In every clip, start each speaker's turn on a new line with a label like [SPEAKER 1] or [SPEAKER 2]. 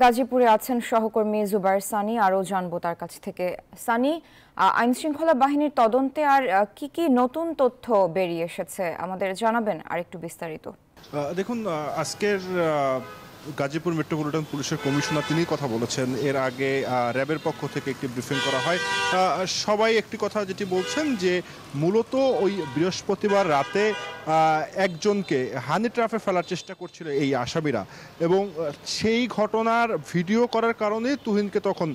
[SPEAKER 1] গাজীপুরে আছেন সহকর্মী জুবায়ের সানি, আরও জানবো তার কাছ থেকে। সানি, আইনশৃঙ্খলা বাহিনীর তদন্তে আর কি কি নতুন তথ্য বেরিয়ে এসেছে আমাদের জানাবেন আর একটু বিস্তারিত।
[SPEAKER 2] দেখুন, আজকের গাজীপুর মেট্রোপলিটন পুলিশের কমিশনার তিনি কথা বলেছেন। এর আগে র্যাবের পক্ষ থেকে একটি ব্রিফিং করা হয়। সবাই একটি কথা যেটি বলছেন যে মূলত ওই বৃহস্পতিবার রাতে একজনকে হানি ট্র্যাপে ফেলার চেষ্টা করছিল এই আসামিরা, এবং সেই ঘটনার ভিডিও করার কারণে তুহিনকে তখন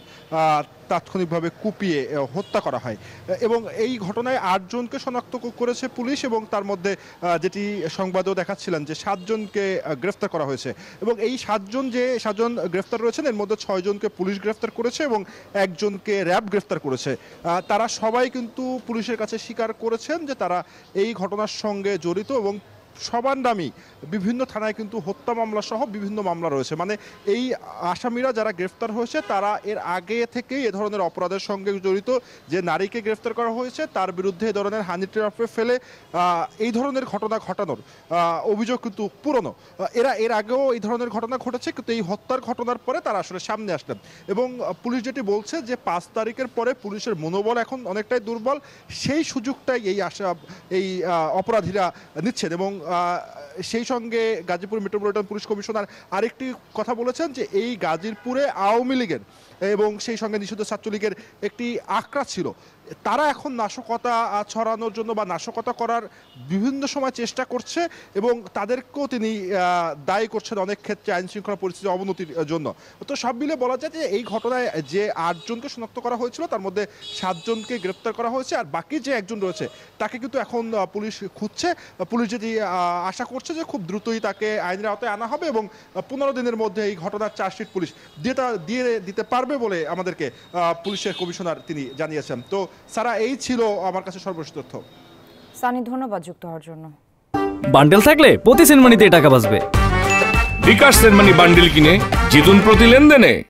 [SPEAKER 2] তাৎক্ষণিকভাবে কুপিয়ে হত্যা করা হয়। এবং এই ঘটনায় ৮ জনকে শনাক্ত করেছে পুলিশ, এবং তার মধ্যে যেটি সংবাদেও দেখাচ্ছিলেন যে ৭ জনকে গ্রেফতার করা হয়েছে। এবং এই ৭ জন গ্রেফতার রয়েছেন, এর মধ্যে ৬ জনকে পুলিশ গ্রেফতার করেছে এবং একজনকে র্যাব গ্রেফতার করেছে। তারা সবাই কিন্তু পুলিশের কাছে স্বীকার করেছেন যে তারা এই ঘটনার সঙ্গে জড়িত, এবং সবার নামই বিভিন্ন থানায় কিন্তু হত্যা মামলা সহ বিভিন্ন মামলা রয়েছে। মানে এই আসামিরা যারা গ্রেফতার হয়েছে তারা এর আগে থেকেই এ ধরনের অপরাধের সঙ্গে জড়িত। যে নারীকে গ্রেফতার করা হয়েছে তার বিরুদ্ধে এ ধরনের হানি ট্র্যাপে ফেলে এই ধরনের ঘটনা ঘটানোর অভিযোগ কিন্তু পুরনো। এর আগেও এই ধরনের ঘটনা ঘটেছে, কিন্তু এই হত্যার ঘটনার পরে তারা আসলে সামনে আসলেন। এবং পুলিশ যেটি বলছে যে ৫ তারিখের পরে পুলিশের মনোবল এখন অনেকটাই দুর্বল, সেই সুযোগটাই এই অপরাধীরা নিচ্ছেন। এবং সেই সঙ্গে গাজীপুর মেট্রোপলিটন পুলিশ কমিশনার আরেকটি কথা বলেছেন যে এই গাজীপুরে আওয়ামী লীগের এবং সেই সঙ্গে নিষিদ্ধ ছাত্রলীগের একটি আঁকড়া ছিল। তারা এখন নাশকতা ছড়ানোর জন্য বা নাশকতা করার বিভিন্ন সময় চেষ্টা করছে, এবং তাদেরকেও তিনি দায়ী করছেন অনেক ক্ষেত্রে আইন শৃঙ্খলা পরিস্থিতির অবনতির জন্য। তো সব মিলে বলা যায় যে এই ঘটনায় যে ৮ জনকে শনাক্ত করা হয়েছিল তার মধ্যে ৭ জনকে গ্রেফতার করা হয়েছে, আর বাকি যে একজন রয়েছে তাকে কিন্তু এখন পুলিশ খুঁজছে। পুলিশ যেটি আশা করছে যে খুব দ্রুতই তাকে আইনের আওতায় আনা হবে, এবং ১৫ দিনের মধ্যে এই ঘটনার চার্জশিট পুলিশ দিয়ে দিতে পারবে বলে আমাদেরকে পুলিশের কমিশনার তিনি জানিয়েছেন। তো সারা, এই ছিল আমার কাছে সর্বশেষ তথ্য।
[SPEAKER 1] সানি, ধন্যবাদ যুক্ত হওয়ার জন্য।
[SPEAKER 3] বান্ডেল থাকলে প্রতি সেনমানিতে টাকা বাঁচবে।
[SPEAKER 4] বিকাশ সেনমানি বান্ডেল কিনে জিতুন প্রতি লেনদেনে।